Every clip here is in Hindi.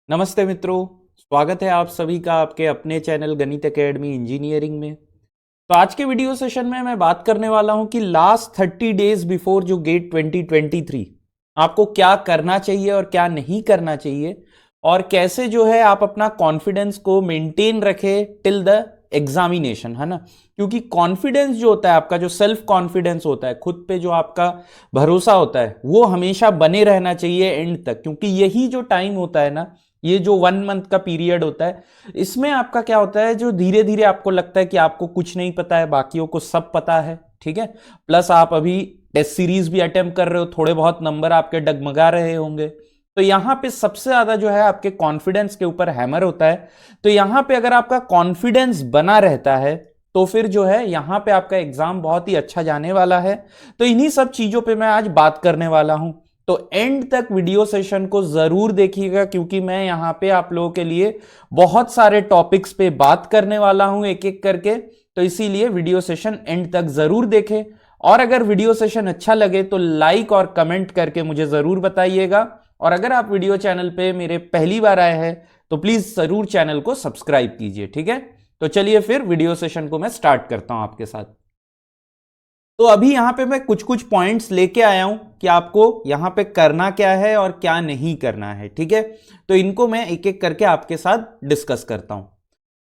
नमस्ते मित्रों। स्वागत है आप सभी का आपके अपने चैनल गणित एकेडमी इंजीनियरिंग में। तो आज के वीडियो सेशन में मैं बात करने वाला हूं कि लास्ट 30 डेज बिफोर जो गेट 2023 आपको क्या करना चाहिए और क्या नहीं करना चाहिए, और कैसे जो है आप अपना कॉन्फिडेंस को मेंटेन रखें टिल द एग्जामिनेशन, है ना। क्योंकि कॉन्फिडेंस जो होता है, आपका जो सेल्फ कॉन्फिडेंस होता है, खुद पे जो आपका भरोसा होता है, वो हमेशा बने रहना चाहिए एंड तक। क्योंकि यही जो टाइम होता है ना, ये जो 1 मंथ का पीरियड होता है, इसमें आपका क्या होता है, जो धीरे धीरे आपको लगता है कि आपको कुछ नहीं पता है, बाकियों को सब पता है, ठीक है। प्लस आप अभी टेस्ट सीरीज भी अटेम्प्ट कर रहे हो, थोड़े बहुत नंबर आपके डगमगा रहे होंगे, तो यहां पे सबसे ज्यादा जो है आपके कॉन्फिडेंस के ऊपर हैमर होता है। तो यहां पे अगर आपका कॉन्फिडेंस बना रहता है तो फिर जो है यहां पे आपका एग्जाम बहुत ही अच्छा जाने वाला है। तो इन्हीं सब चीजों पे मैं आज बात करने वाला हूं। तो एंड तक वीडियो सेशन को जरूर देखिएगा, क्योंकि मैं यहां पे आप लोगों के लिए बहुत सारे टॉपिक्स पे बात करने वाला हूं एक एक करके। तो इसीलिए वीडियो सेशन एंड तक जरूर देखें, और अगर वीडियो सेशन अच्छा लगे तो लाइक और कमेंट करके मुझे जरूर बताइएगा। और अगर आप वीडियो चैनल पे मेरे पहली बार आए हैं तो प्लीज जरूर चैनल को सब्सक्राइब कीजिए, ठीक है। तो चलिए फिर वीडियो सेशन को मैं स्टार्ट करता हूं आपके साथ। तो अभी यहां पे मैं कुछ कुछ पॉइंट्स लेके आया हूं कि आपको यहां पे करना क्या है और क्या नहीं करना है, ठीक है। तो इनको मैं एक एक करके आपके साथ डिस्कस करता हूं।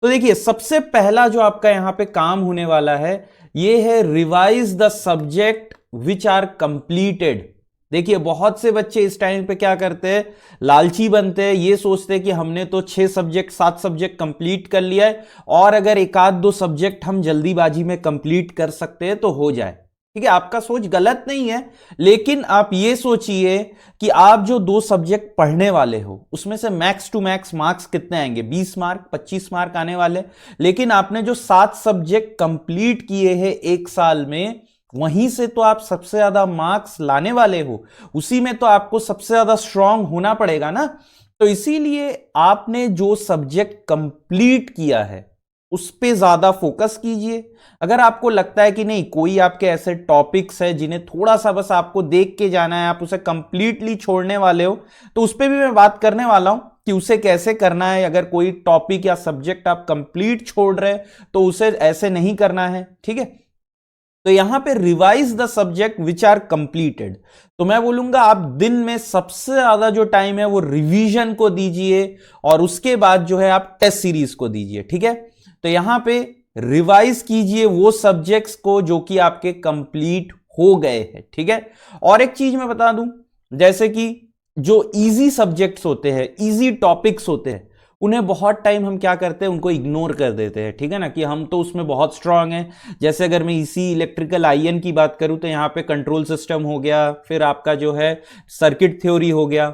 तो देखिए, सबसे पहला जो आपका यहां पे काम होने वाला है, ये है revise the subject which are completed. देखिए, बहुत से बच्चे इस टाइम पे क्या करते हैं, लालची बनते हैं, ये सोचते हैं कि हमने तो 6 सब्जेक्ट 7 सब्जेक्ट कंप्लीट कर लिया है, और अगर एक आध दो सब्जेक्ट हम जल्दीबाजी में कंप्लीट कर सकते हैं तो हो जाए, ठीक है। आपका सोच गलत नहीं है, लेकिन आप ये सोचिए कि आप जो 2 सब्जेक्ट पढ़ने वाले हो उसमें से मैक्स टू मैक्स मार्क्स कितने आएंगे, 20 मार्क 25 मार्क आने वाले। लेकिन आपने जो 7 सब्जेक्ट कंप्लीट किए हैं एक साल में, वहीं से तो आप सबसे ज्यादा मार्क्स लाने वाले हो, उसी में तो आपको सबसे ज्यादा स्ट्रांग होना पड़ेगा ना। तो इसीलिए आपने जो सब्जेक्ट कंप्लीट किया है उस पे ज्यादा फोकस कीजिए। अगर आपको लगता है कि नहीं, कोई आपके ऐसे टॉपिक्स है जिन्हें थोड़ा सा बस आपको देख के जाना है, आप उसे कंप्लीटली छोड़ने वाले हो, तो उस पे भी मैं बात करने वाला हूं कि उसे कैसे करना है। अगर कोई टॉपिक या सब्जेक्ट आप कंप्लीट छोड़ रहे हैं तो उसे ऐसे नहीं करना है, ठीक है। तो यहां पे revise the subject which are completed, तो मैं बोलूंगा आप दिन में सबसे ज्यादा जो टाइम है वो रिवीजन को दीजिए, और उसके बाद जो है आप टेस्ट सीरीज को दीजिए, ठीक है। तो यहां पे रिवाइज कीजिए वो सब्जेक्ट्स को जो कि आपके कंप्लीट हो गए हैं, ठीक है। और एक चीज मैं बता दूं, जैसे कि जो इजी सब्जेक्ट्स होते हैं, इजी टॉपिक्स होते हैं, उन्हें बहुत टाइम हम क्या करते हैं, उनको इग्नोर कर देते हैं, ठीक है ना, कि हम तो उसमें बहुत स्ट्रांग हैं। जैसे अगर मैं इसी इलेक्ट्रिकल आईएन की बात करूं तो यहां पे कंट्रोल सिस्टम हो गया, फिर आपका जो है सर्किट थ्योरी हो गया,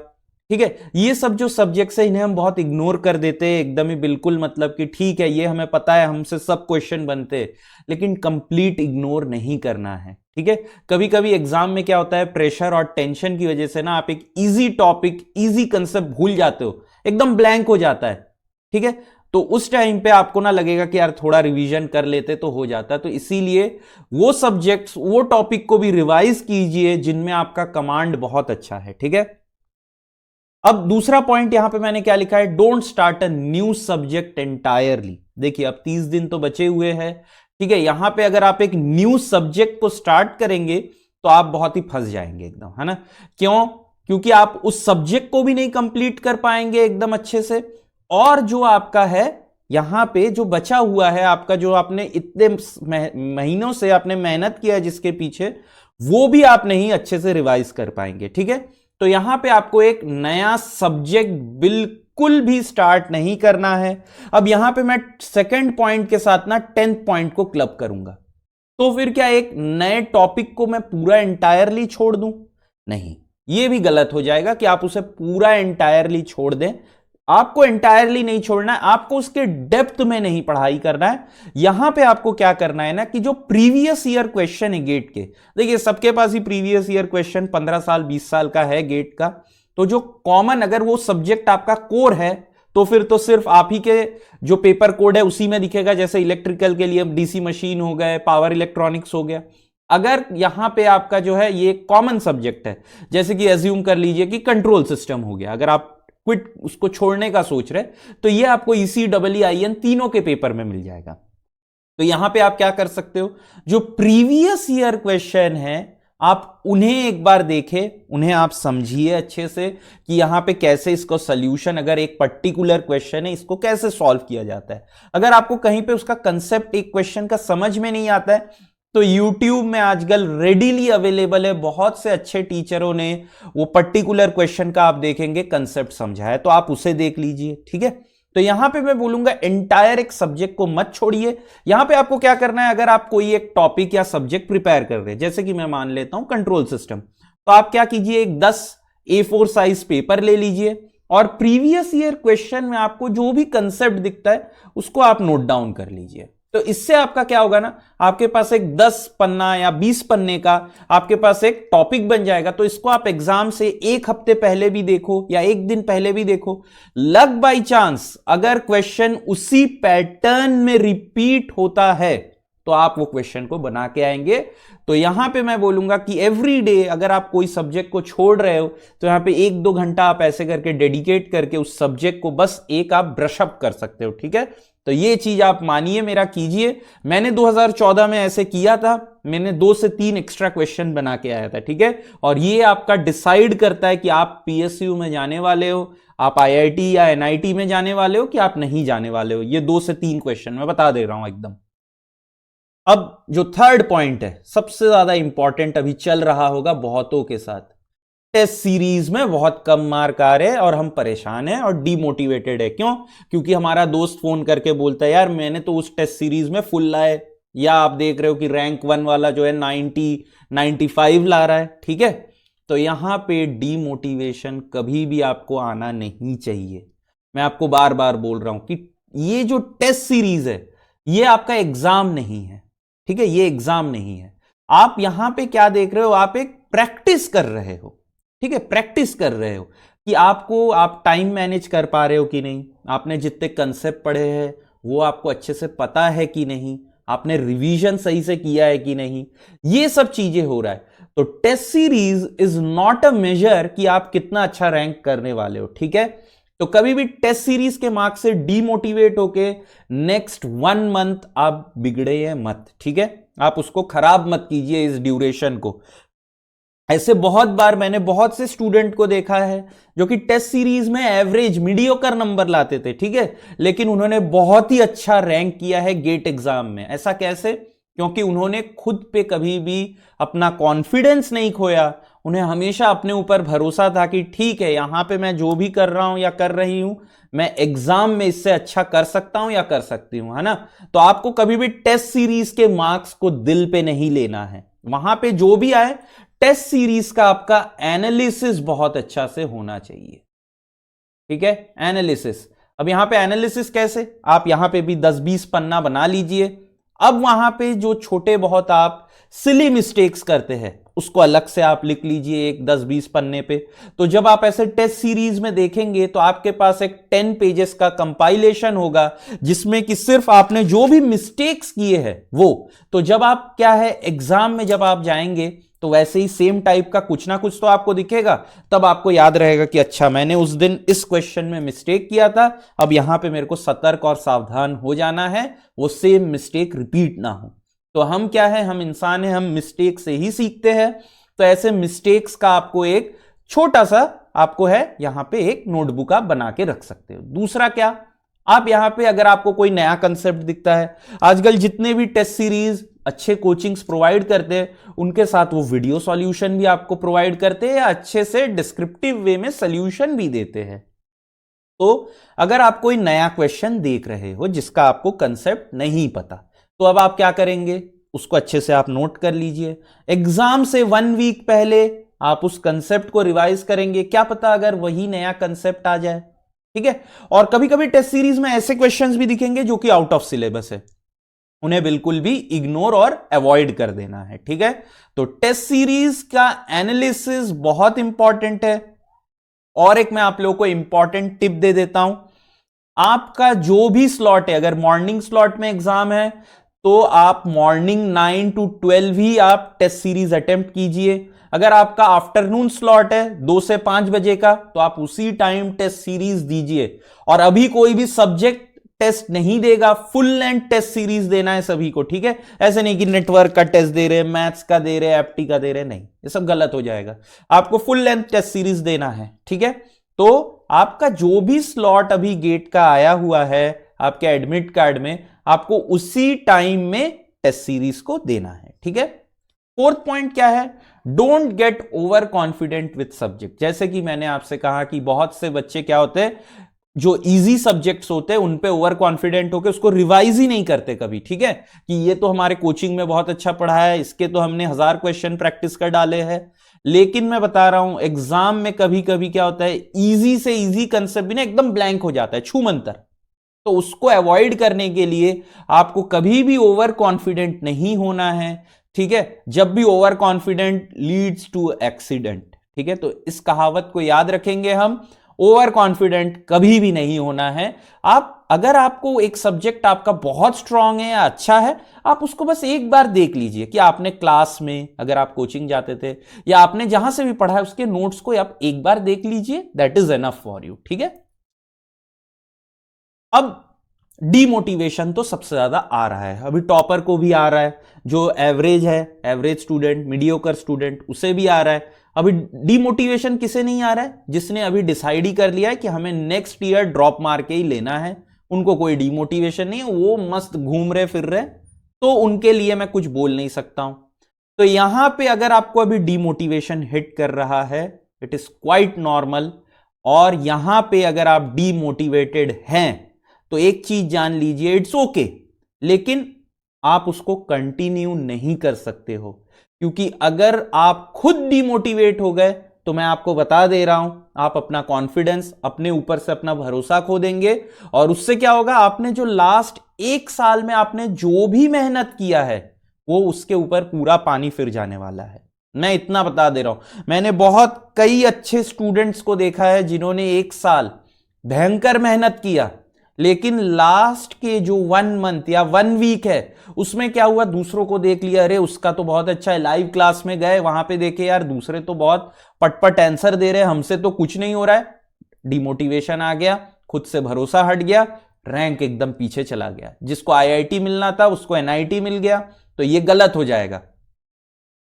ठीक है। ये सब जो सब्जेक्ट्स है इन्हें हम बहुत इग्नोर कर देते हैं एकदम ही, बिल्कुल मतलब कि ठीक है ये हमें पता है, हमसे सब क्वेश्चन बनते हैं, लेकिन कंप्लीट इग्नोर नहीं करना है, ठीक है। कभी कभी एग्जाम में क्या होता है, प्रेशर और टेंशन की वजह से ना आप एक इजी टॉपिक, इजी कंसेप्ट भूल जाते हो, एकदम ब्लैंक हो जाता है, ठीक है। तो उस टाइम पे आपको ना लगेगा कि यार थोड़ा रिवीजन कर लेते तो हो जाता। तो इसीलिए वो सब्जेक्ट्स, वो टॉपिक को भी रिवाइज कीजिए जिनमें आपका कमांड बहुत अच्छा है, ठीक है। अब दूसरा पॉइंट यहां पे मैंने क्या लिखा है, don't start a new subject entirely. देखिए, अब 30 दिन तो बचे हुए हैं, ठीक है। यहां पे अगर आप एक न्यू सब्जेक्ट को स्टार्ट करेंगे तो आप बहुत ही फंस जाएंगे एकदम, है ना। क्यों? क्योंकि आप उस सब्जेक्ट को भी नहीं कंप्लीट कर पाएंगे एकदम अच्छे से, और जो आपका है यहां पे जो बचा हुआ है आपका, जो आपने इतने महीनों से आपने मेहनत किया है जिसके पीछे, वो भी आप नहीं अच्छे से रिवाइज कर पाएंगे, ठीक है। तो यहां पे आपको एक नया सब्जेक्ट बिल्कुल भी स्टार्ट नहीं करना है। अब यहां पे मैं सेकंड पॉइंट के साथ ना 10th पॉइंट को क्लब करूंगा। तो फिर क्या एक नए टॉपिक को मैं पूरा एंटायरली छोड़ दूं? नहीं, यह भी गलत हो जाएगा कि आप उसे पूरा एंटायरली छोड़ दें। आपको एंटायरली नहीं छोड़ना है, आपको उसके डेप्थ में नहीं पढ़ाई करना है। यहां पे आपको क्या करना है ना, कि जो प्रीवियस ईयर क्वेश्चन है गेट के, देखिए सबके पास ही प्रीवियस ईयर क्वेश्चन 15 साल 20 साल का है गेट का। तो जो कॉमन, अगर वो सब्जेक्ट आपका कोर है तो फिर तो सिर्फ आप ही के जो पेपर कोड है उसी में दिखेगा। जैसे इलेक्ट्रिकल के लिए डीसी मशीन हो गए, पावर इलेक्ट्रॉनिक्स हो गया। अगर यहां पे आपका जो है ये कॉमन सब्जेक्ट है, जैसे कि एज्यूम कर लीजिए कि कंट्रोल सिस्टम हो गया, अगर आप क्विट उसको छोड़ने का सोच रहे, तो ये आपको ECEEIN तीनों के पेपर में मिल जाएगा। तो यहां पे आप क्या कर सकते हो, जो प्रीवियस ईयर क्वेश्चन है आप उन्हें एक बार देखें, उन्हें आप समझिए अच्छे से कि यहां पे कैसे इसको सॉल्यूशन, अगर एक पर्टिकुलर क्वेश्चन है इसको कैसे सॉल्व किया जाता है। अगर आपको कहीं पे उसका कंसेप्ट एक क्वेश्चन का समझ में नहीं आता है तो YouTube में आजकल रेडीली अवेलेबल है, बहुत से अच्छे टीचरों ने वो पर्टिकुलर क्वेश्चन का आप देखेंगे कंसेप्ट समझा है, तो आप उसे देख लीजिए। ठीक है, तो यहां पे मैं बोलूंगा एंटायर एक सब्जेक्ट को मत छोड़िए। यहां पे आपको क्या करना है, अगर आप कोई एक टॉपिक या सब्जेक्ट प्रिपेयर कर रहे हैं, जैसे कि मैं मान लेता हूं कंट्रोल सिस्टम, तो आप क्या कीजिए, एक 10 A4 साइज पेपर ले लीजिए और प्रीवियस ईयर क्वेश्चन में आपको जो भी कंसेप्ट दिखता है उसको आप नोट डाउन कर लीजिए। तो इससे आपका क्या होगा ना, आपके पास एक 10 पन्ना या 20 पन्ने का आपके पास एक टॉपिक बन जाएगा। तो इसको आप एग्जाम से एक हफ्ते पहले भी देखो या एक दिन पहले भी देखो, लक बाई चांस अगर क्वेश्चन उसी पैटर्न में रिपीट होता है तो आप वो क्वेश्चन को बना के आएंगे। तो यहां पे मैं बोलूंगा कि एवरी डे अगर आप कोई सब्जेक्ट को छोड़ रहे हो तो यहां पे 1-2 घंटा आप ऐसे करके डेडिकेट करके उस सब्जेक्ट को बस एक आप ब्रशअप कर सकते हो। ठीक है, तो ये चीज आप मानिए, मेरा कीजिए। मैंने 2014 में ऐसे किया था, मैंने 2 से 3 एक्स्ट्रा क्वेश्चन बना के आया था। ठीक है, और ये आपका डिसाइड करता है कि आप PSU में जाने वाले हो, आप IIT या NIT में जाने वाले हो कि आप नहीं जाने वाले हो। ये 2 से 3 क्वेश्चन मैं बता दे रहा हूं एकदम। अब जो थर्ड पॉइंट है, सबसे ज्यादा इंपॉर्टेंट अभी चल रहा होगा बहुतों के साथ, टेस्ट सीरीज में बहुत कम मार्क आ रहे हैं और हम परेशान हैं और डीमोटिवेटेड है। क्यों? क्योंकि हमारा दोस्त फोन करके बोलता है यार मैंने तो उस टेस्ट सीरीज में फुल लाए, या आप देख रहे हो कि रैंक 1 वाला जो है 90-95 ला रहा है। ठीक है, तो यहां पे डीमोटिवेशन कभी भी आपको आना नहीं चाहिए। मैं आपको बार बार बोल रहा हूं कि ये जो टेस्ट सीरीज है ये आपका एग्जाम नहीं है। ठीक है, ये एग्जाम नहीं है। आप यहां पे क्या देख रहे हो, आप एक प्रैक्टिस कर रहे हो। ठीक है, प्रैक्टिस कर रहे हो कि आप टाइम मैनेज कर पा रहे हो कि नहीं, आपने जितने कंसेप्ट पढ़े हैं वो आपको अच्छे से पता है कि नहीं, आपने रिवीजन सही से किया है कि नहीं, ये सब चीजें हो रहा है। तो test series is not a major कि आप कितना अच्छा रैंक करने वाले हो। ठीक है, तो कभी भी टेस्ट सीरीज के मार्क्स से डीमोटिवेट होके नेक्स्ट 1 मंथ आप बिगड़े मत। ठीक है, आप उसको खराब मत कीजिए इस ड्यूरेशन को। ऐसे बहुत बार मैंने बहुत से स्टूडेंट को देखा है जो कि टेस्ट सीरीज में एवरेज मीडियोकर नंबर लाते थे। ठीक है, लेकिन उन्होंने बहुत ही अच्छा रैंक किया है गेट एग्जाम में। ऐसा कैसे? क्योंकि उन्होंने खुद पे कभी भी अपना कॉन्फिडेंस नहीं खोया, उन्हें हमेशा अपने ऊपर भरोसा था कि ठीक है यहां पे मैं जो भी कर रहा हूं या कर रही हूं मैं एग्जाम में इससे अच्छा कर सकता हूं या कर सकती हूं, है ना। तो आपको कभी भी टेस्ट सीरीज के मार्क्स को दिल पे नहीं लेना है, वहां पे जो भी आए टेस्ट सीरीज का आपका एनालिसिस बहुत अच्छा से होना चाहिए। ठीक है, एनालिसिस। अब यहां पे एनालिसिस कैसे, आप यहां पे भी 10-20 पन्ना बना लीजिए। अब वहां पे जो छोटे बहुत आप सिली मिस्टेक्स करते हैं उसको अलग से आप लिख लीजिए एक 10-20 पन्ने पे। तो जब आप ऐसे टेस्ट सीरीज में देखेंगे तो आपके पास एक 10 पेजेस का कंपाइलेशन होगा जिसमें कि सिर्फ आपने जो भी मिस्टेक्स किए हैं वो, तो जब आप क्या है एग्जाम में जब आप जाएंगे तो वैसे ही सेम टाइप का कुछ ना कुछ तो आपको दिखेगा, तब आपको याद रहेगा कि अच्छा मैंने उस दिन इस क्वेश्चन में मिस्टेक किया था, अब यहां पे मेरे को सतर्क और सावधान हो जाना है, वो सेम मिस्टेक रिपीट ना हो। तो हम क्या है, हम इंसान हैं, हम मिस्टेक से ही सीखते हैं। तो ऐसे मिस्टेक्स का आपको एक छोटा सा आपको है यहां पे एक नोटबुक आप बना के रख सकते हो। दूसरा क्या, आप यहां पे अगर आपको कोई नया कंसेप्ट दिखता है, आजकल जितने भी टेस्ट सीरीज अच्छे कोचिंग्स प्रोवाइड करते हैं उनके साथ वो वीडियो सॉल्यूशन भी आपको प्रोवाइड करते हैं या अच्छे से डिस्क्रिप्टिव वे में सॉल्यूशन भी देते हैं। तो अगर आप कोई नया क्वेश्चन देख रहे हो जिसका आपको कंसेप्ट नहीं पता, तो अब आप क्या करेंगे, उसको अच्छे से आप नोट कर लीजिए। एग्जाम से 1 वीक पहले आप उस कंसेप्ट को रिवाइज करेंगे, क्या पता अगर वही नया कंसेप्ट आ जाए। ठीक है, और कभी कभी टेस्ट सीरीज में ऐसे क्वेश्चंस भी दिखेंगे जो कि आउट ऑफ सिलेबस है, उन्हें बिल्कुल भी इग्नोर और अवॉइड कर देना है। ठीक है, तो टेस्ट सीरीज का एनालिसिस बहुत इंपॉर्टेंट है। और एक मैं आप लोगों को इंपॉर्टेंट टिप दे देता हूं, आपका जो भी स्लॉट है, अगर मॉर्निंग स्लॉट में एग्जाम है तो आप मॉर्निंग 9 to 12 ही आप टेस्ट सीरीज अटेम्प्ट कीजिए। अगर आपका आफ्टरनून स्लॉट है 2 से 5 बजे का, तो आप उसी टाइम टेस्ट सीरीज दीजिए। और अभी कोई भी सब्जेक्ट टेस्ट नहीं देगा, फुल लेंथ टेस्ट सीरीज देना है सभी को, ठीक है। ऐसे नहीं कि नेटवर्क का टेस्ट दे रहे, मैथ्स का दे रहे, एप्टी का दे रहे, नहीं, ये सब गलत हो जाएगा। आपको फुल लेंथ टेस्ट सीरीज देना है, ठीक है। तो आपका जो भी स्लॉट अभी गेट का आया हुआ है आपके एडमिट कार्ड में, आपको उसी टाइम में टेस्ट सीरीज को देना है, ठीक है। फोर्थ पॉइंट क्या है? Don't get over confident with subject. जैसे कि मैंने आपसे कहा कि बहुत से बच्चे क्या होते हैं, जो इजी सब्जेक्ट्स होते हैं उन पे ओवर कॉन्फिडेंट होकर उसको रिवाइज ही नहीं करते कभी, ठीक है, कि ये तो हमारे कोचिंग में बहुत अच्छा पढ़ा है, इसके तो हमने 1000 क्वेश्चन प्रैक्टिस कर डाले हैं। लेकिन मैं बता रहा हूं एग्जाम में कभी कभी क्या होता है, इजी से इजी कंसेप्ट भी ना एकदम ब्लैंक हो जाता है, छूमंतर। तो उसको अवॉइड करने के लिए आपको कभी भी ओवर कॉन्फिडेंट नहीं होना है, ठीक है। जब भी over confident leads to accident, ठीक है। तो इस कहावत को याद रखेंगे हम, ओवर कॉन्फिडेंट कभी भी नहीं होना है। आप अगर आपको एक सब्जेक्ट आपका बहुत स्ट्रांग है या अच्छा है, आप उसको बस एक बार देख लीजिए कि आपने क्लास में, अगर आप कोचिंग जाते थे या आपने जहां से भी पढ़ा है उसके नोट्स को आप एक बार देख लीजिए, that is enough for you, ठीक है। अब डीमोटिवेशन तो सबसे ज्यादा आ रहा है, अभी टॉपर को भी आ रहा है, जो एवरेज है, एवरेज स्टूडेंट, मीडियोकर स्टूडेंट, उसे भी आ रहा है। अभी डीमोटिवेशन किसे नहीं आ रहा है? जिसने अभी डिसाइड ही कर लिया है कि हमें नेक्स्ट ईयर ड्रॉप मार के ही लेना है, उनको कोई डीमोटिवेशन नहीं है, वो मस्त घूम रहे फिर रहे, तो उनके लिए मैं कुछ बोल नहीं सकता हूं। तो यहां पे अगर आपको अभी डीमोटिवेशन हिट कर रहा है, इट इज क्वाइट नॉर्मल। और यहां पे अगर आप डीमोटिवेटेड हैं तो एक चीज जान लीजिए, इट्स ओके, लेकिन आप उसको कंटिन्यू नहीं कर सकते हो, क्योंकि अगर आप खुद डिमोटिवेट हो गए तो मैं आपको बता दे रहा हूं, आप अपना कॉन्फिडेंस, अपने ऊपर से अपना भरोसा खो देंगे। और उससे क्या होगा, आपने जो लास्ट 1 साल में आपने जो भी मेहनत किया है, वो उसके ऊपर पूरा पानी फिर जाने वाला है। मैं इतना बता दे रहा हूं, मैंने बहुत कई अच्छे स्टूडेंट्स को देखा है जिन्होंने 1 साल भयंकर मेहनत किया, लेकिन लास्ट के जो 1 मंथ या 1 वीक है, उसमें क्या हुआ, दूसरों को देख लिया, अरे उसका तो बहुत अच्छा है, लाइव क्लास में गए, वहां पे देखे यार दूसरे तो बहुत पटपट आंसर दे रहे हैं, हमसे तो कुछ नहीं हो रहा है, डिमोटिवेशन आ गया, खुद से भरोसा हट गया, रैंक एकदम पीछे चला गया। जिसको आईआईटी मिलना था उसको एनआईटी मिल गया, तो ये गलत हो जाएगा।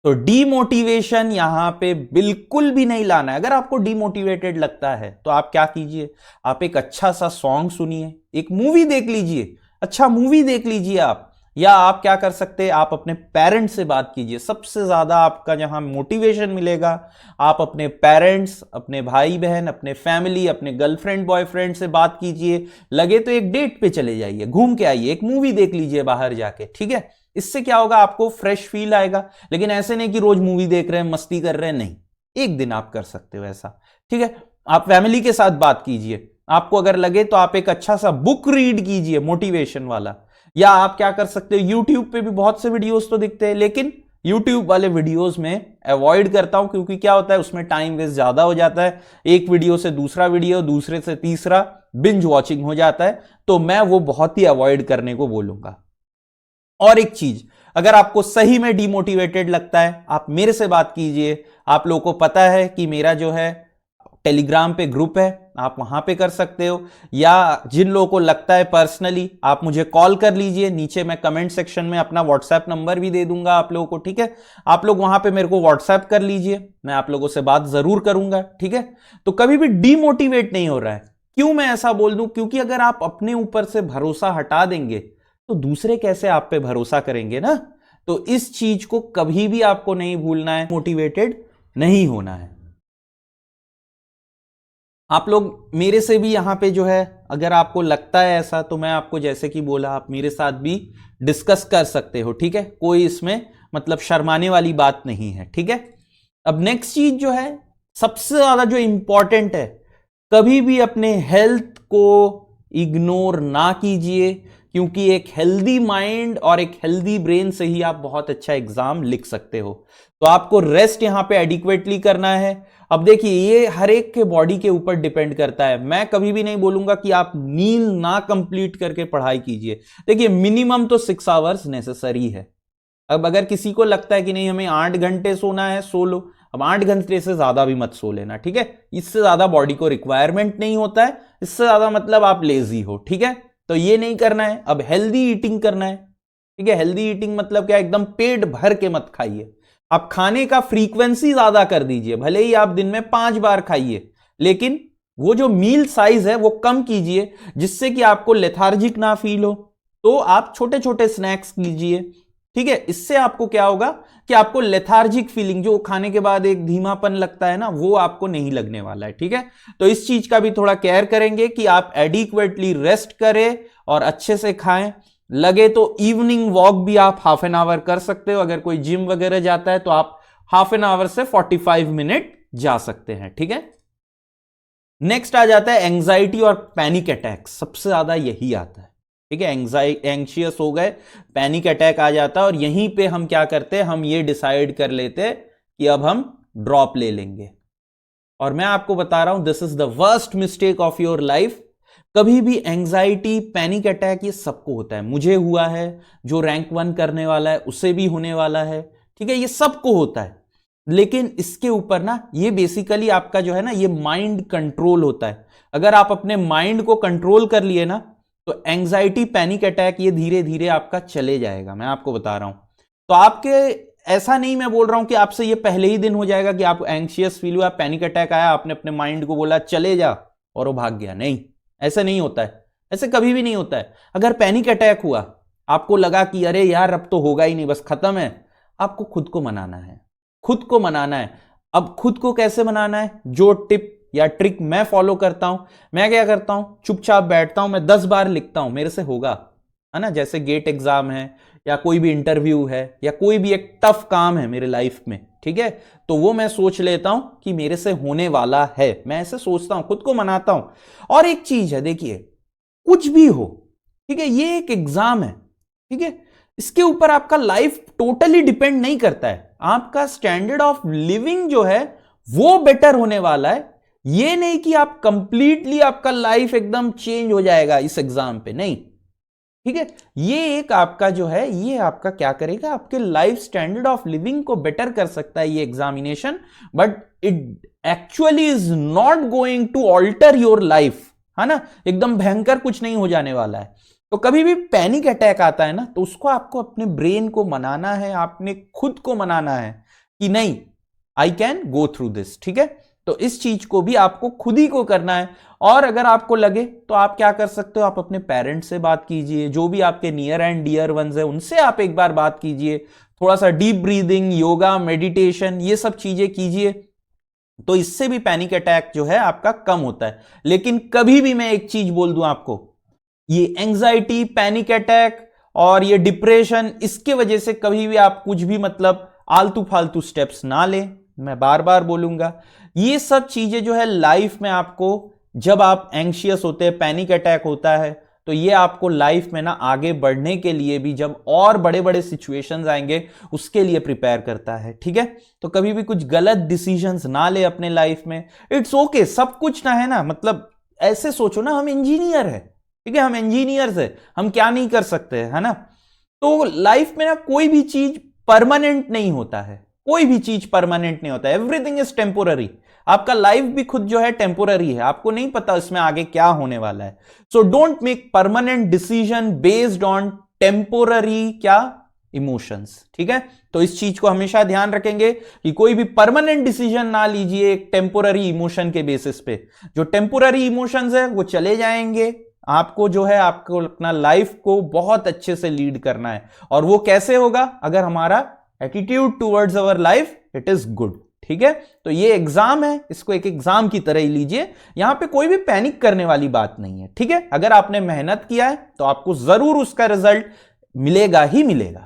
तो डीमोटिवेशन यहां पे बिल्कुल भी नहीं लाना है। अगर आपको डीमोटिवेटेड लगता है तो आप क्या कीजिए, आप एक अच्छा सा सॉन्ग सुनिए, एक मूवी देख लीजिए, अच्छा मूवी देख लीजिए आप, या आप क्या कर सकते हैं, आप अपने पेरेंट्स से बात कीजिए। सबसे ज्यादा आपका जहां मोटिवेशन मिलेगा, आप अपने पेरेंट्स, अपने भाई बहन, अपने फैमिली, अपने गर्लफ्रेंड बॉयफ्रेंड से बात कीजिए। लगे तो एक डेट पे चले जाइए, घूम के आइए, एक मूवी देख लीजिए बाहर जाके, ठीक है। इससे क्या होगा, आपको फ्रेश फील आएगा। लेकिन ऐसे नहीं कि रोज मूवी देख रहे हैं, मस्ती कर रहे हैं, नहीं, एक दिन आप कर सकते हो ऐसा, ठीक है। आप फैमिली के साथ बात कीजिए, आपको अगर लगे तो आप एक अच्छा सा बुक रीड कीजिए मोटिवेशन वाला, या आप क्या कर सकते हो, यूट्यूब पे भी बहुत से वीडियोस तो दिखते हैं, लेकिन यूट्यूब वाले वीडियोस में अवॉइड करता हूं, क्योंकि क्या होता है उसमें टाइम वेस्ट ज्यादा हो जाता है, एक वीडियो से दूसरा वीडियो, दूसरे से तीसरा, बिंज वॉचिंग हो जाता है, तो मैं वो बहुत ही अवॉइड करने को बोलूंगा। और एक चीज, अगर आपको सही में डिमोटिवेटेड लगता है, आप मेरे से बात कीजिए। आप लोगों को पता है कि मेरा जो है टेलीग्राम पे ग्रुप है, आप वहां पे कर सकते हो, या जिन लोगों को लगता है पर्सनली, आप मुझे कॉल कर लीजिए, नीचे मैं कमेंट सेक्शन में अपना व्हाट्सएप नंबर भी दे दूंगा आप लोगों को, ठीक है। आप लोग वहां पे मेरे को व्हाट्सएप कर लीजिए, मैं आप लोगों से बात जरूर करूंगा, ठीक है। तो कभी भी डिमोटिवेट नहीं हो रहा है। क्यों मैं ऐसा बोल दूं, क्योंकि अगर आप अपने ऊपर से भरोसा हटा देंगे तो दूसरे कैसे आप पे भरोसा करेंगे ना। तो इस चीज को कभी भी आपको नहीं भूलना है, मोटिवेटेड नहीं होना है। आप लोग मेरे से भी यहां पे जो है, अगर आपको लगता है ऐसा, तो मैं आपको जैसे कि बोला, आप मेरे साथ भी डिस्कस कर सकते हो, ठीक है। कोई इसमें मतलब शर्माने वाली बात नहीं है, ठीक है। अब नेक्स्ट चीज जो है, सबसे ज्यादा जो इंपॉर्टेंट है, कभी भी अपने हेल्थ को इग्नोर ना कीजिए, क्योंकि एक हेल्दी माइंड और एक हेल्दी ब्रेन से ही आप बहुत अच्छा एग्जाम लिख सकते हो। तो आपको रेस्ट यहां पे एडिक्वेटली करना है। अब देखिए, ये हर एक के बॉडी के ऊपर डिपेंड करता है। मैं कभी भी नहीं बोलूंगा कि आप नींद ना कंप्लीट करके पढ़ाई कीजिए। देखिए, मिनिमम तो 6 आवर्स नेसेसरी है। अब अगर किसी को लगता है कि नहीं हमें 8 घंटे सोना है, सो लो, अब 8 घंटे से ज्यादा भी मत सो लेना, ठीक है। इससे ज्यादा बॉडी को रिक्वायरमेंट नहीं होता है, इससे ज्यादा मतलब आप लेजी हो, ठीक है। तो ये नहीं करना है। अब हेल्दी ईटिंग करना है, ठीक है। हेल्दी ईटिंग मतलब क्या, एकदम पेट भर के मत खाइए। आप खाने का फ्रीक्वेंसी ज्यादा कर दीजिए, भले ही आप दिन में 5 बार खाइए, लेकिन वो जो मील साइज है वो कम कीजिए, जिससे कि आपको लेथार्जिक ना फील हो। तो आप छोटे छोटे स्नैक्स कीजिए, ठीक है। इससे आपको क्या होगा कि आपको लेथार्जिक फीलिंग, जो खाने के बाद एक धीमापन लगता है ना, वो आपको नहीं लगने वाला है, ठीक है। तो इस चीज का भी थोड़ा केयर करेंगे कि आप एडिक्वेटली रेस्ट करें और अच्छे से खाएं। लगे तो इवनिंग वॉक भी आप हाफ एन आवर कर सकते हो। अगर कोई जिम वगैरह जाता है तो आप हाफ एन आवर से 45 मिनट जा सकते हैं, ठीक है। नेक्स्ट आ जाता है एंजाइटी और पैनिक अटैक। सबसे ज्यादा यही आता है, ठीक है। एंग्शियस हो गए, पैनिक अटैक आ जाता है, और यहीं पे हम क्या करते हैं, हम ये डिसाइड कर लेते हैं कि अब हम ड्रॉप ले लेंगे। और मैं आपको बता रहा हूं, this is the worst mistake of your life. कभी भी एंजाइटी, पैनिक अटैक ये सबको होता है। मुझे हुआ है, जो रैंक 1 करने वाला है उसे भी होने वाला है, ठीक है। ये सबको होता है। लेकिन इसके ऊपर ना, ये बेसिकली आपका जो है ना, ये माइंड कंट्रोल होता है। अगर आप अपने माइंड को कंट्रोल कर लिए ना, तो एंजाइटी, पैनिक अटैक ये धीरे धीरे आपका चले जाएगा। मैं आपको बता रहा हूं। तो आपके, ऐसा नहीं मैं बोल रहा हूं कि आपसे ये पहले ही दिन हो जाएगा कि आप एंग्शियस फील हुआ, पैनिक अटैक आया, आपने अपने माइंड को बोला चले जा और वो भाग गया। नहीं, ऐसा नहीं होता है। ऐसे कभी भी नहीं होता है। अगर पैनिक अटैक हुआ, आपको लगा कि अरे यार अब तो होगा ही नहीं, बस खत्म है, आपको खुद को मनाना है। खुद को मनाना है। अब खुद को कैसे मनाना है, जो टिप या ट्रिक मैं फॉलो करता हूं, मैं क्या करता हूं, चुपचाप बैठता हूं, मैं 10 बार लिखता हूं, मेरे से होगा, है ना। जैसे गेट एग्जाम है, या कोई भी इंटरव्यू है, या कोई भी एक टफ काम है मेरे लाइफ में, ठीक है, तो वो मैं सोच लेता हूं कि मेरे से होने वाला है। मैं ऐसे सोचता हूं, खुद को मनाता हूं। और एक चीज है, देखिए, कुछ भी हो, ठीक है, ये एक एग्जाम है, ठीक है। इसके ऊपर आपका लाइफ टोटली डिपेंड नहीं करता है। आपका स्टैंडर्ड ऑफ लिविंग जो है वो बेटर होने वाला है। ये नहीं कि आप कंप्लीटली आपका लाइफ एकदम चेंज हो जाएगा इस एग्जाम पे, नहीं, ठीक है। ये एक आपका जो है, ये आपका क्या करेगा, आपके लाइफ स्टैंडर्ड ऑफ लिविंग को बेटर कर सकता है ये examination, but it actually is not going to alter your life, है ना। एकदम भयंकर कुछ नहीं हो जाने वाला है। तो कभी भी पैनिक अटैक आता है ना, तो उसको आपको अपने ब्रेन को मनाना है, आपने खुद को मनाना है कि नहीं, I can go through this, ठीक है। तो इस चीज को भी आपको खुद ही को करना है। और अगर आपको लगे तो आप क्या कर सकते हो, आप अपने पेरेंट्स से बात कीजिए, जो भी आपके नियर एंड डियर वंस है उनसे आप एक बार बात कीजिए। थोड़ा सा डीप ब्रीदिंग, योगा, मेडिटेशन, ये सब चीजें कीजिए, तो इससे भी पैनिक अटैक जो है आपका कम होता है। लेकिन कभी भी मैं एक चीज बोल दूं आपको, ये एंजाइटी, पैनिक अटैक और ये डिप्रेशन, इसके वजह से कभी भी आप कुछ भी मतलब आलतू फालतू स्टेप्स ना लें। मैं बार बार बोलूंगा, ये सब चीजें जो है लाइफ में आपको, जब आप एंग्शियस होते हैं, पैनिक अटैक होता है, तो ये आपको लाइफ में ना आगे बढ़ने के लिए भी, जब और बड़े बड़े सिचुएशंस आएंगे उसके लिए प्रिपेयर करता है, ठीक है। तो कभी भी कुछ गलत डिसीजंस ना ले अपने लाइफ में। इट्स ओके, सब कुछ ना है ना, मतलब ऐसे सोचो ना, हम इंजीनियर है, ठीक है, हम इंजीनियर्स है, हम क्या नहीं कर सकते, है ना। तो लाइफ में ना कोई भी चीज परमानेंट नहीं होता है, कोई भी चीज परमानेंट नहीं होता है। Everything is temporary. आपका लाइफ भी खुद जो है टेम्पोररी है, आपको नहीं पता इसमें आगे क्या होने वाला है। So don't make permanent decision based on temporary क्या इमोशंस, ठीक है। तो इस चीज को हमेशा ध्यान रखेंगे कि कोई भी परमानेंट डिसीजन ना लीजिए एक टेम्पोररी इमोशन के बेसिस पे। जो टेम्पोररी इमोशंस है वो चले जाएंगे। आपको जो है, आपको अपना लाइफ को बहुत अच्छे से लीड करना है। और वो कैसे होगा, अगर हमारा attitude towards our life it is good, ठीक है। तो ये एग्जाम है, इसको एक एग्जाम की तरह ही लीजिए। यहां पे कोई भी पैनिक करने वाली बात नहीं है, ठीक है। अगर आपने मेहनत किया है तो आपको जरूर उसका रिजल्ट मिलेगा ही मिलेगा।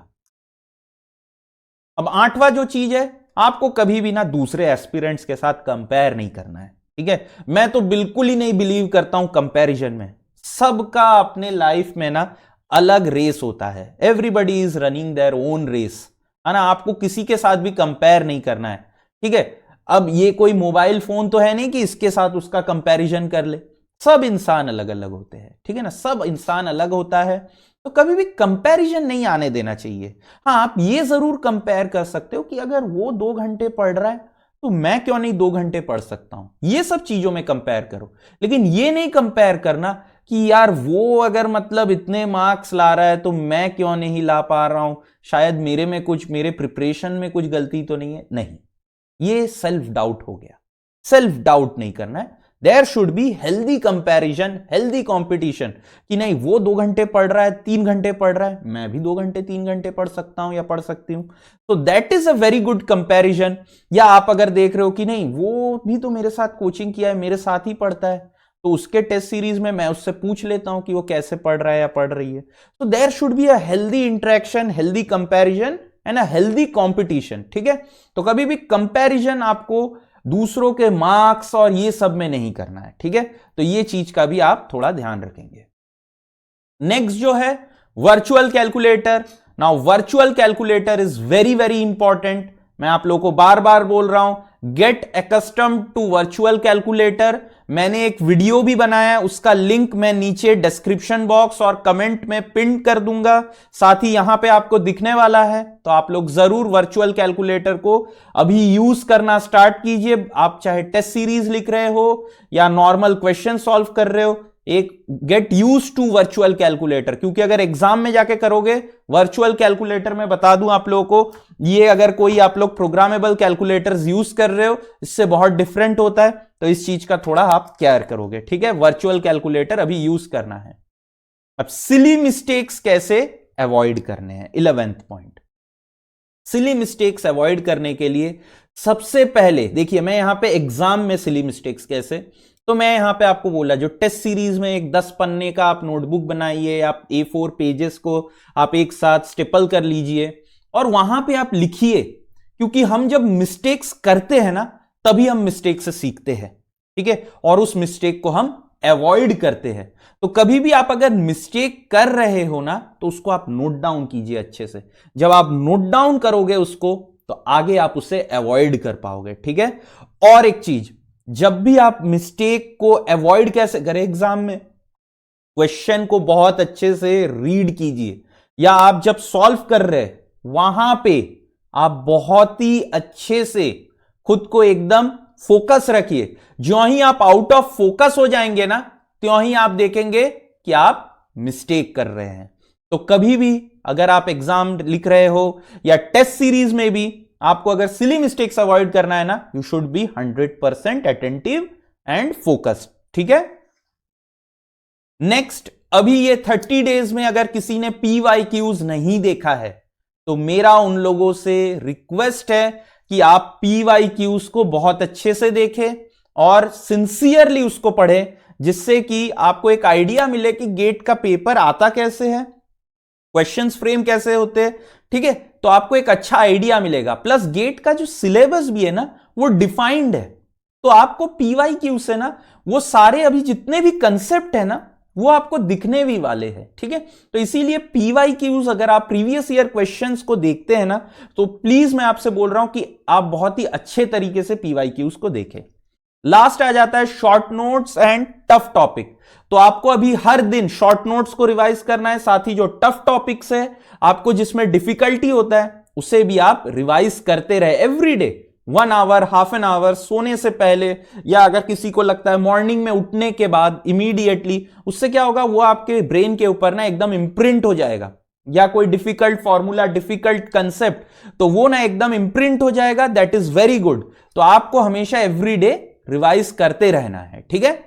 अब 8वां जो चीज है, आपको कभी भी ना दूसरे एस्पिरेंट्स के साथ कंपेयर नहीं करना है, ठीक है। मैं तो बिल्कुल ही नहीं बिलीव करता हूं कंपैरिजन में। सबका अपने लाइफ में ना अलग रेस होता है। Everybody is running their own race, है ना। आपको किसी के साथ भी कंपेयर नहीं करना है, ठीक है। अब ये कोई मोबाइल फोन तो है नहीं कि इसके साथ उसका कंपैरिजन कर ले। सब इंसान अलग अलग होते हैं, ठीक है ना, सब इंसान अलग होता है। तो कभी भी कंपैरिजन नहीं आने देना चाहिए। हाँ, आप ये जरूर कंपेयर कर सकते हो कि अगर वो 2 घंटे पढ़ रहा है तो मैं क्यों नहीं 2 घंटे पढ़ सकता हूं। ये सब चीजों में कंपेयर करो, लेकिन ये नहीं कंपेयर करना कि यार वो अगर मतलब इतने मार्क्स ला रहा है तो मैं क्यों नहीं ला पा रहा हूं, शायद मेरे प्रिपरेशन में कुछ गलती तो नहीं है। नहीं, ये सेल्फ डाउट हो गया। सेल्फ डाउट नहीं करना है। There should be healthy comparison, healthy competition, कि नहीं वो 2 घंटे पढ़ रहा है, 3 घंटे पढ़ रहा है, मैं भी 2 घंटे 3 घंटे पढ़ सकता हूं या पढ़ सकती हूं। तो that is a very good comparison. या आप अगर देख रहे हो कि नहीं वो भी तो मेरे साथ कोचिंग किया है, मेरे साथ ही पढ़ता है, तो उसके टेस्ट सीरीज में मैं उससे पूछ लेता हूं कि वो कैसे पढ़ रहा है या पढ़ रही है। तो there should be a healthy interaction, healthy comparison and a healthy competition. ठीक है, तो कभी भी कंपैरिजन आपको दूसरों के मार्क्स और ये सब में नहीं करना है। ठीक है, तो ये चीज का भी आप थोड़ा ध्यान रखेंगे। नेक्स्ट जो है virtual calculator. Now virtual calculator is very very important. मैं आप लोगों को बार बार बोल रहा हूं, गेट एक्स्टम्ड टू वर्चुअल कैलकुलेटर। मैंने एक वीडियो भी बनाया है, उसका लिंक मैं नीचे डिस्क्रिप्शन बॉक्स और कमेंट में पिन कर दूंगा, साथ ही यहां पे आपको दिखने वाला है। तो आप लोग जरूर वर्चुअल कैलकुलेटर को अभी यूज करना स्टार्ट कीजिए। आप चाहे टेस्ट सीरीज लिख रहे हो या नॉर्मल क्वेश्चन सॉल्व कर रहे हो, एक get use to virtual calculator, क्योंकि अगर एग्जाम में जाके करोगे वर्चुअल कैलकुलेटर में बता दूं आप लोगों को, ये अगर कोई आप लोग प्रोग्रामेबल कैलकुलेटर्स यूज कर रहे हो इससे बहुत डिफरेंट होता है, तो इस चीज का थोड़ा आप केयर करोगे। ठीक है, वर्चुअल कैलकुलेटर अभी यूज करना है। अब सिली मिस्टेक्स कैसे अवॉइड करने हैं, 11th point. Silly mistakes avoid करने के लिए सबसे पहले देखिए, मैं यहां पे एग्जाम में सिली मिस्टेक्स कैसे, तो मैं यहां पे आपको बोला जो टेस्ट सीरीज में एक 10 पन्ने का आप नोटबुक बनाइए, आप A4 पेजेस को आप एक साथ स्टेपल कर लीजिए और वहां पे आप लिखिए, क्योंकि हम जब मिस्टेक्स करते हैं ना तभी हम मिस्टेक से सीखते हैं। ठीक है, और उस मिस्टेक को हम अवॉइड करते हैं। तो कभी भी आप अगर मिस्टेक कर रहे हो ना तो उसको आप नोट डाउन कीजिए अच्छे से। जब आप नोट डाउन करोगे उसको तो आगे आप उसे अवॉइड कर पाओगे। ठीक है, और एक चीज, जब भी आप मिस्टेक को अवॉइड कैसे करें, एग्जाम में क्वेश्चन को बहुत अच्छे से रीड कीजिए, या आप जब सॉल्व कर रहे वहां पे आप बहुत ही अच्छे से खुद को एकदम फोकस रखिए। जो ही आप आउट ऑफ फोकस हो जाएंगे ना त्यों ही आप देखेंगे कि आप मिस्टेक कर रहे हैं। तो कभी भी अगर आप एग्जाम लिख रहे हो या टेस्ट सीरीज में भी आपको अगर सिली मिस्टेक्स अवॉइड करना है ना, you should be 100% attentive and focused. ठीक है, नेक्स्ट, अभी ये 30 डेज में अगर किसी ने PYQs नहीं देखा है तो मेरा उन लोगों से रिक्वेस्ट है कि आप PYQs को बहुत अच्छे से देखें और सिंसियरली उसको पढ़ें, जिससे कि आपको एक आइडिया मिले कि गेट का पेपर आता कैसे है, क्वेश्चंस फ्रेम कैसे होते हैं। ठीक है, तो आपको एक अच्छा आइडिया मिलेगा। प्लस गेट का जो सिलेबस भी है ना वो डिफाइंड है, तो आपको PYQ से ना वो सारे अभी जितने भी कंसेप्ट है ना वो आपको दिखने भी वाले हैं। ठीक है, तो इसीलिए PYQs अगर आप प्रीवियस ईयर क्वेश्चंस को देखते हैं ना तो प्लीज मैं आपसे बोल रहा हूं कि आप बहुत ही अच्छे तरीके से PYQs को देखें। लास्ट आ जाता है short notes and tough topic. तो आपको अभी हर दिन शॉर्ट नोट्स को रिवाइज करना है, साथ ही जो टफ टॉपिक्स है आपको जिसमें डिफिकल्टी होता है उसे भी आप रिवाइज करते रहे every day, 1 hour, half an hour, सोने से पहले, या अगर किसी को लगता है मॉर्निंग में उठने के बाद इमीडिएटली। उससे क्या होगा, वो आपके ब्रेन के ऊपर ना एकदम इंप्रिंट हो जाएगा, या कोई डिफिकल्ट फॉर्मूला, डिफिकल्ट कंसेप्ट, तो वो ना एकदम इंप्रिंट हो जाएगा। That is very good. तो आपको हमेशा एवरी डे रिवाइज करते रहना है। ठीक है,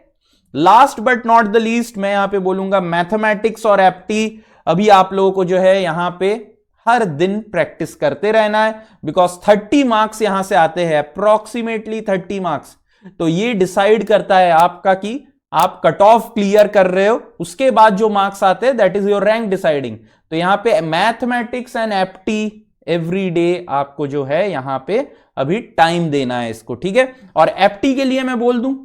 last but not the least मैं यहां पे बोलूंगा मैथमेटिक्स और एप्टी अभी आप लोगों को जो है यहां पे हर दिन प्रैक्टिस करते रहना है, बिकॉज 30 मार्क्स यहां से आते हैं, अप्रोक्सीमेटली 30 मार्क्स। तो ये डिसाइड करता है आपका कि आप कट ऑफ क्लियर कर रहे हो, उसके बाद जो मार्क्स आते हैं that is your rank deciding. तो यहां पे मैथमेटिक्स एंड एप्टी एवरी डे आपको जो है यहां पे अभी टाइम देना है इसको। ठीक है, और एप्टी के लिए मैं बोल दूं,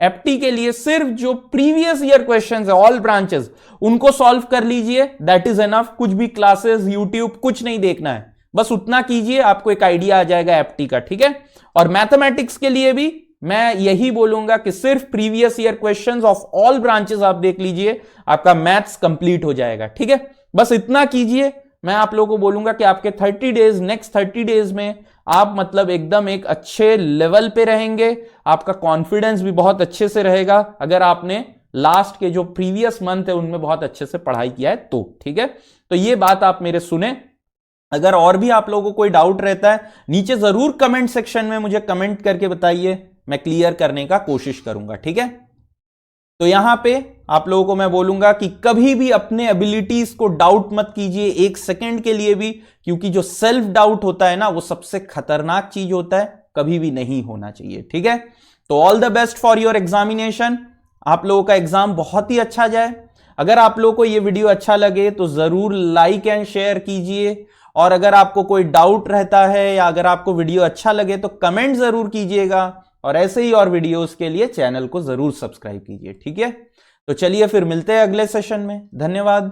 एप्टी के लिए सिर्फ जो प्रीवियस ईयर क्वेश्चंस है ऑल ब्रांचेस उनको सॉल्व कर लीजिए, दैट इज एनफ। कुछ भी क्लासेस, यूट्यूब कुछ नहीं देखना है, बस उतना कीजिए, आपको एक आइडिया आ जाएगा एप्टी का। ठीक है, और मैथमेटिक्स के लिए भी मैं यही बोलूंगा कि सिर्फ previous year questions of all branches आप देख लीजिए, आपका मैथ्स कंप्लीट हो जाएगा। ठीक है, बस इतना कीजिए, मैं आप लोगों को बोलूंगा कि आपके 30 डेज, नेक्स्ट 30 डेज में आप मतलब एकदम एक अच्छे लेवल पे रहेंगे, आपका कॉन्फिडेंस भी बहुत अच्छे से रहेगा अगर आपने लास्ट के जो प्रीवियस मंथ है उनमें बहुत अच्छे से पढ़ाई किया है तो। ठीक है, तो ये बात आप मेरे सुने। अगर और भी आप लोगों को कोई डाउट रहता है नीचे जरूर कमेंट सेक्शन में मुझे कमेंट करके बताइए, मैं क्लियर करने का कोशिश करूंगा। ठीक है, तो यहां पे आप लोगों को मैं बोलूंगा कि कभी भी अपने एबिलिटीज को डाउट मत कीजिए एक सेकंड के लिए भी, क्योंकि जो सेल्फ डाउट होता है ना वो सबसे खतरनाक चीज होता है, कभी भी नहीं होना चाहिए। ठीक है, तो all the best for your examination, आप लोगों का एग्जाम बहुत ही अच्छा जाए। अगर आप लोगों को ये वीडियो अच्छा लगे तो जरूर लाइक एंड शेयर कीजिए, और अगर आपको कोई डाउट रहता है या अगर आपको वीडियो अच्छा लगे तो कमेंट जरूर कीजिएगा, और ऐसे ही और वीडियोस के लिए चैनल को जरूर सब्सक्राइब कीजिए। ठीक है, तो चलिए फिर मिलते हैं अगले सेशन में। धन्यवाद।